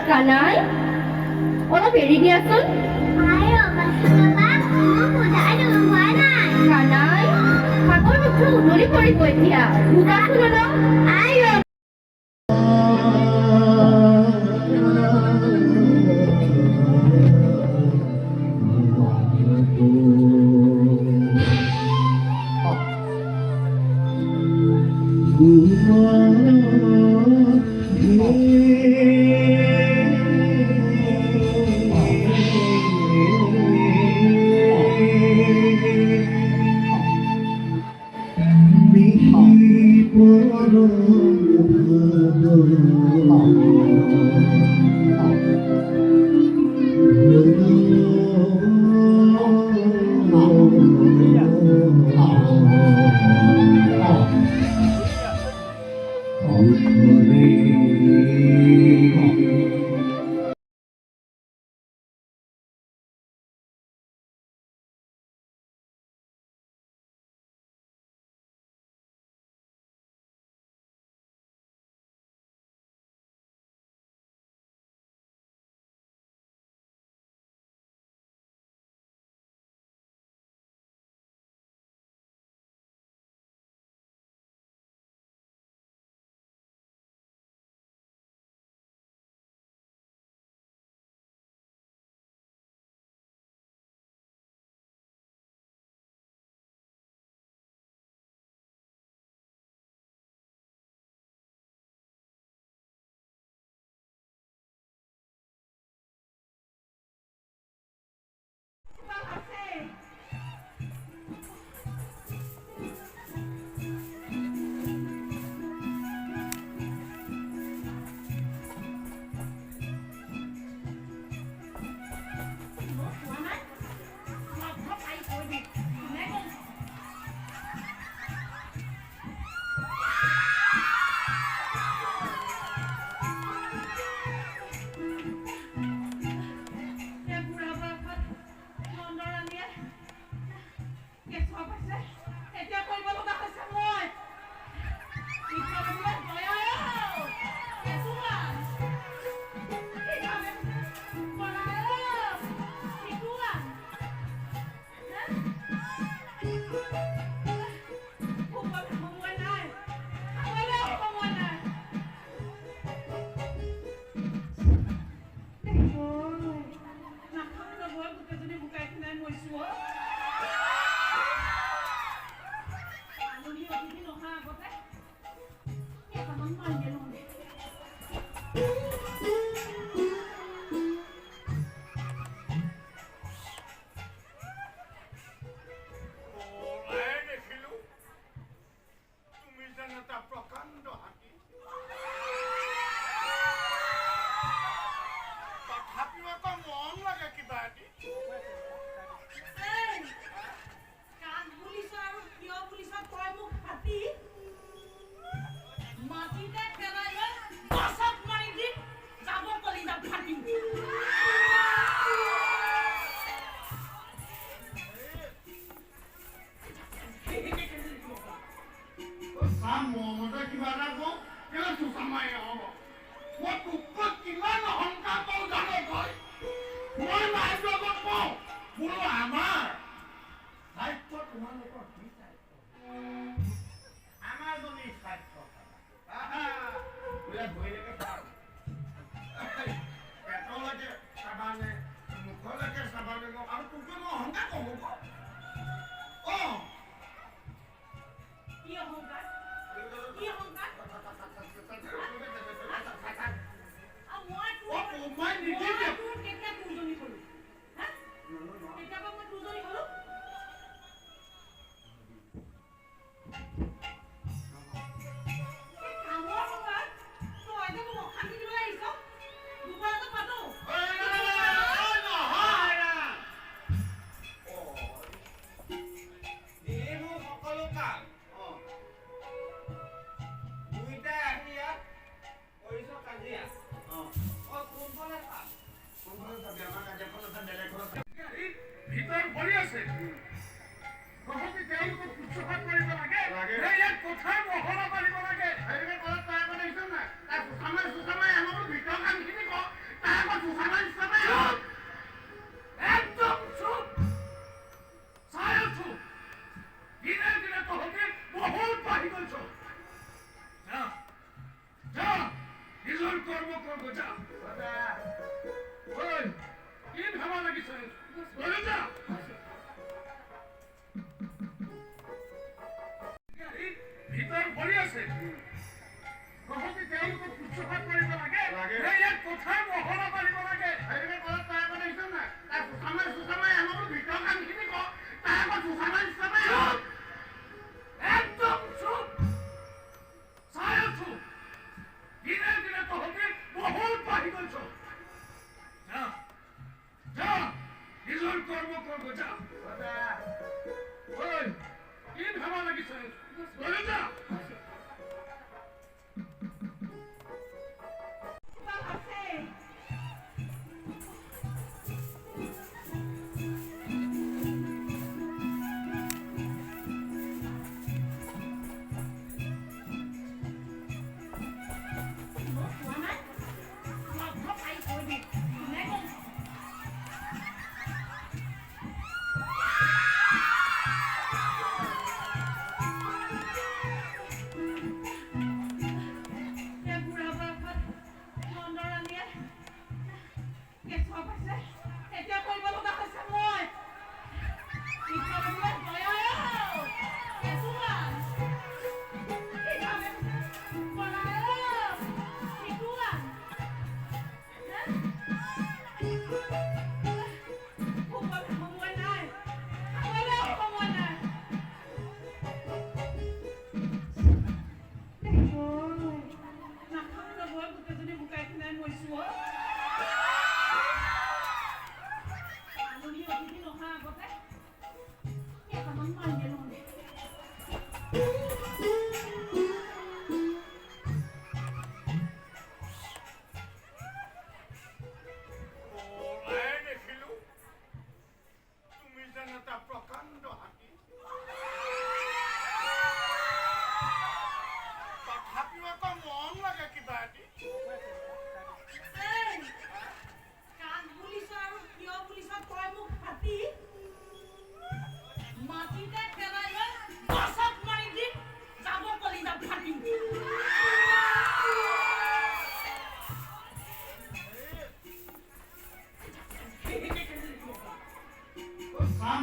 Kanai, ono beri dia sun. Ayo, Bapak, kamu udah ada mana? Kanai, aku itu nuri kori koi dia. Buka sun dong. Ayo. চাম মমতে কিবা এটা কওঁ কেলে চোচা মাৰি হ'ব মই তোক কিমান অহংকাৰ কৰোঁ জানো তই মই ৰাইজৰ আগত কওঁ বোলো আমাৰ দায়িত্ব তোমালোকৰ কি দায়িত্ব আমাৰ যদি স্বাস্থ্য বোলে ভৰিলৈকে চাওঁ পেটলৈকে চাবানে মুখলৈকে চাবানে আৰু তোকে মই অহংকাৰ কৰোঁ অঁ কি অহংকাৰ কি অহংকাৰ মই নিজে কেতিয়া তোৰজনী কৰো হা কেতিয়াবা মই তোৰজনী কৰো কামৰ সময়ত তই যে মোক অশান্তি দিবলৈ আহিছ দুবাৰতে পাতো এইবোৰ সকলো কাম দুইটাই আহি ইয়াত কৰিছ কাজিয়া কোনফালে চাম কোনফালে চাবি আমাৰ কাজিয়াখন আছে বেলেগখন ভিতৰ ভৰি আছে তহঁতি তেওঁলোকক শুশ্ৰূষা কৰিব লাগে ইয়াত কথাই মহলা মাৰিব লাগে সেইটোকে ক'লে তই আকৌ দেখিছ নাই তাৰ চুচামাই আমাৰ ভিতৰ কামখিনি ক তাৰ আকৌ চুচামাই একদম চুপ চাই আছো দিনে দিনে তহঁতি বহুত বাঢ়ি গৈছ যা নিজৰ কৰ্ম কৰিব যা কি ভাবা লাগিছে যা ভিতৰ ভৰি আছে তহঁতি তেওঁলোকক শুশ্ৰূষা কৰিব লাগে ইয়াত কথাই মহলা মাৰিব লাগে সেইটোকে ক'লে তই আকৌ দেখিছ নাই তাৰ চুচামাই আমাৰ ভিতৰ কামখিনি ক তাৰ আকৌ চুচামাই একদম চুপ চাই আছো দিনে দিনে তহঁতি বহুত বাঢ়ি গৈছ যা নিজৰ কৰ্ম কৰিব যা কি ভাবা লাগিছে যা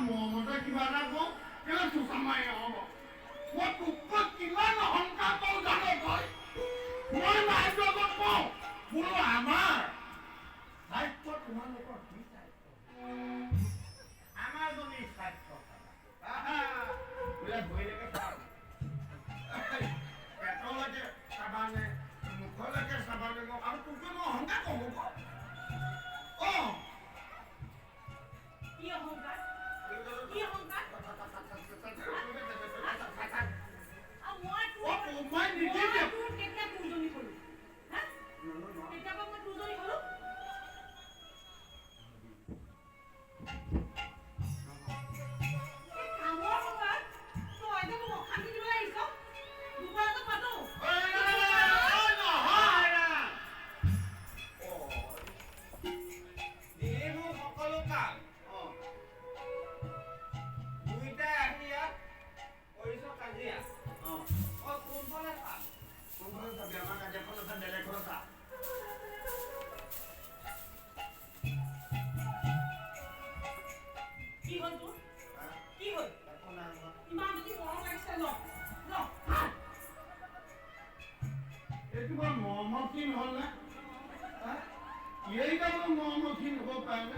মমতে কিবা এটা কওঁ কেলে চোচা মাৰি হ'ব মই তোক কিমান অহংকাৰ কৰোঁ জানো তই মই ৰাইজৰ আগত কওঁ বোলো আমাৰ দায়িত্ব তোমালোকৰ কি দায়িত্ব আমাৰ যদি স্বাস্থ্য বোলে ভৰিলৈকে চাওঁ পেটলৈকে চাবানে মুখলৈকে চাবানে আৰু তোকে মই অহংকাৰ কৰোঁ অঁ কি অহংকাৰ কি অহংকাৰ মই নিজে কেতিয়া তোৰজনী কৰো হা কেতিয়াবা মই তোৰজনী কৰো কি হ'ল তোৰ? হা? কি হ'ল? একো নাই হোৱা। ইমান যদি মৰম লাগিছে ল এইটো বৰ মৰমৰক্ষীণ হ'ল নে? হা? এইটা বৰ মৰমৰক্ষীণ হ'ব পাৰে নে?